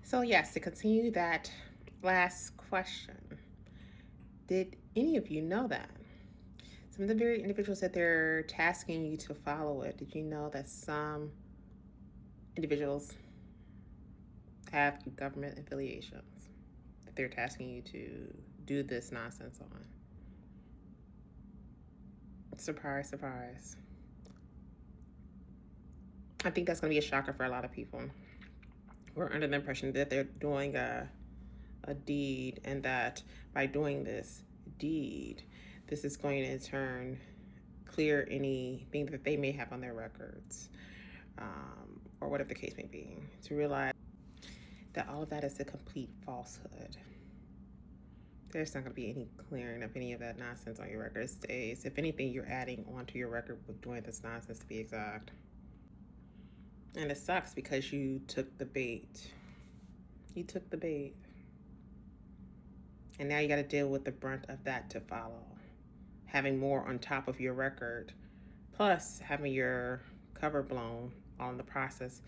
So, yes, to continue that last question, did any of you know that? Some of the very individuals that they're tasking you to follow it, did you know that some individuals have government affiliations that they're tasking you to do this nonsense on? Surprise, surprise. I think that's going to be a shocker for a lot of people. We're under the impression that they're doing a deed, and that by doing this deed, this is going to in turn clear anything that they may have on their records, or whatever the case may be. To realize that all of that is a complete falsehood. There's not going to be any clearing of any of that nonsense on your record. It stays. If anything, you're adding onto your record with doing this nonsense, to be exact. And it sucks because you took the bait. You took the bait. And now you got to deal with the brunt of that to follow. Having more on top of your record, plus having your cover blown on the process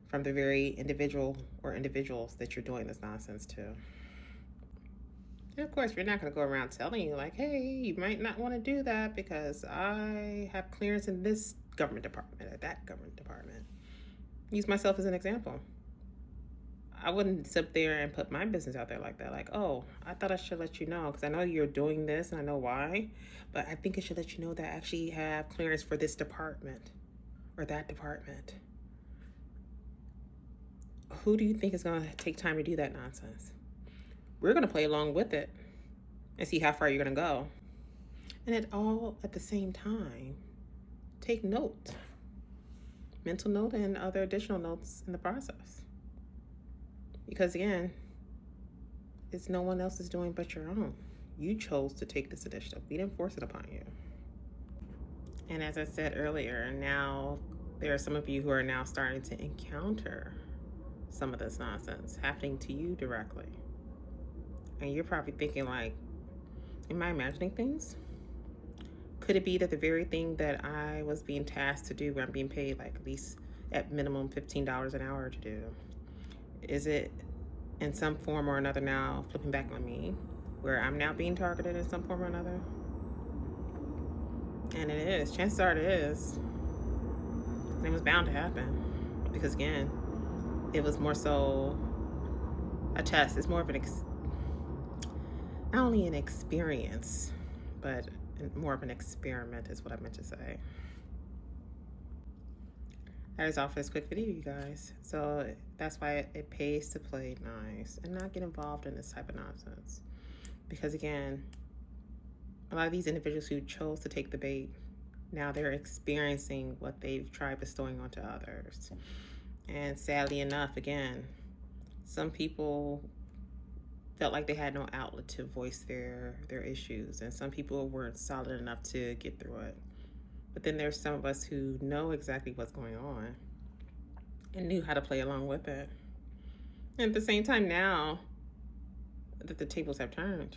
from the very individual or individuals that you're doing this nonsense to. And of course, we're not going to go around telling you, like, hey, you might not want to do that because I have clearance in this government department or that government department. Use myself as an example. I wouldn't sit there and put my business out there like that. Like, oh, I thought I should let you know because I know you're doing this and I know why, but I think I should let you know that I actually have clearance for this department or that department. Who do you think is going to take time to do that nonsense? We're going to play along with it and see how far you're going to go. And at the same time, take note, mental note and other additional notes in the process. Because again, it's no one else's doing but your own. You chose to take this initiative. We didn't force it upon you. And as I said earlier, now there are some of you who are now starting to encounter some of this nonsense happening to you directly. And you're probably thinking, like, am I imagining things? Could it be that the very thing that I was being tasked to do, where I'm being paid like at least at minimum $15 an hour to do, is it in some form or another now flipping back on me, where I'm now being targeted in some form or another? And it is. Chances are it is. And it was bound to happen. Because again, it was more so a test. It's more of not only an experience, but more of an experiment is what I meant to say. That is all for this quick video, you guys. So that's why it pays to play nice and not get involved in this type of nonsense. Because again, a lot of these individuals who chose to take the bait, now they're experiencing what they've tried bestowing onto others. And sadly enough, again, some people felt like they had no outlet to voice their issues, and some people weren't solid enough to get through it. But then there's some of us who know exactly what's going on and knew how to play along with it. And at the same time, now that the tables have turned,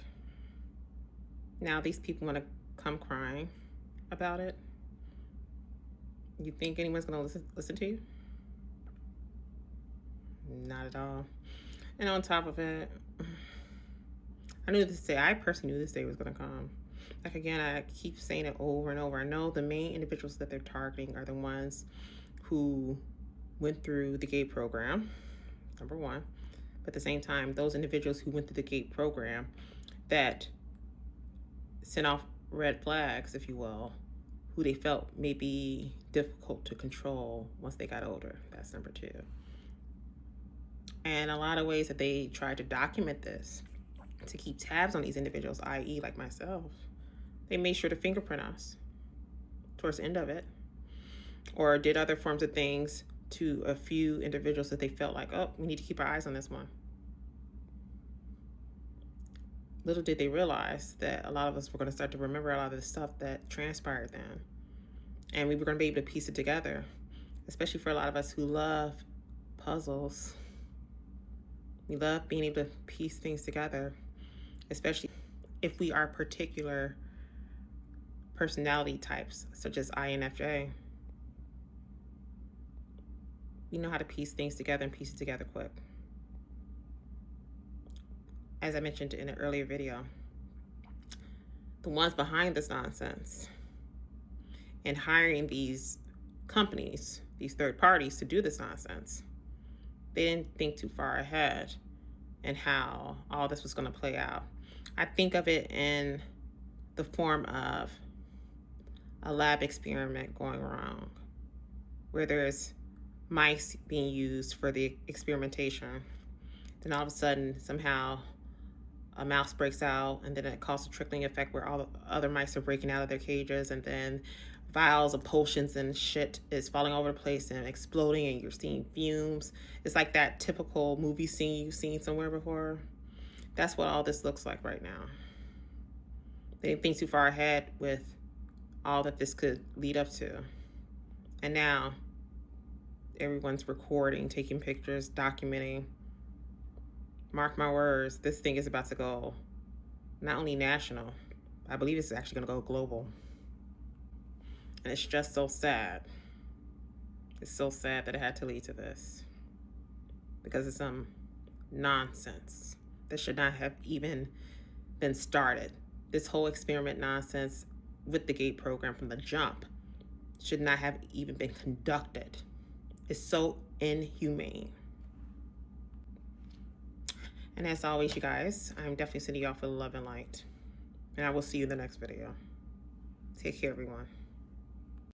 now these people want to come crying about it. You think anyone's going to listen to you? Not at all. And on top of it, I personally knew this day was going to come. Like, again, I keep saying it over and over. I know the main individuals that they're targeting are the ones who went through the GATE program, number one. But at the same time, those individuals who went through the GATE program that sent off red flags, if you will, who they felt may be difficult to control once they got older. That's number two. And a lot of ways that they tried to document this to keep tabs on these individuals, i.e. like myself, they made sure to fingerprint us towards the end of it, or did other forms of things to a few individuals that they felt like, oh, we need to keep our eyes on this one. Little did they realize that a lot of us were going to start to remember a lot of the stuff that transpired then. And we were going to be able to piece it together, especially for a lot of us who love puzzles. We love being able to piece things together, especially if we are particular personality types, such as INFJ. We know how to piece things together and piece it together quick. as I mentioned in an earlier video, the ones behind this nonsense and hiring these companies, these third parties to do this nonsense, they didn't think too far ahead and how all this was going to play out. I think of it in the form of a lab experiment going wrong, where there's mice being used for the experimentation. Then all of a sudden, somehow, a mouse breaks out, and then it causes a trickling effect where all the other mice are breaking out of their cages, and then vials of potions and shit is falling over the place and exploding, and you're seeing fumes. It's like that typical movie scene you've seen somewhere before. That's what all this looks like right now. They didn't think too far ahead with all that this could lead up to. And now everyone's recording, taking pictures, documenting. Mark my words, this thing is about to go not only national, I believe it's actually going to go global. And it's just so sad. It's so sad that it had to lead to this, because it's some nonsense that should not have even been started. This whole experiment nonsense with the GATE program from the jump should not have even been conducted. It's so inhumane. And as always, you guys, I'm definitely sending you off with love and light. And I will see you in the next video. Take care, everyone.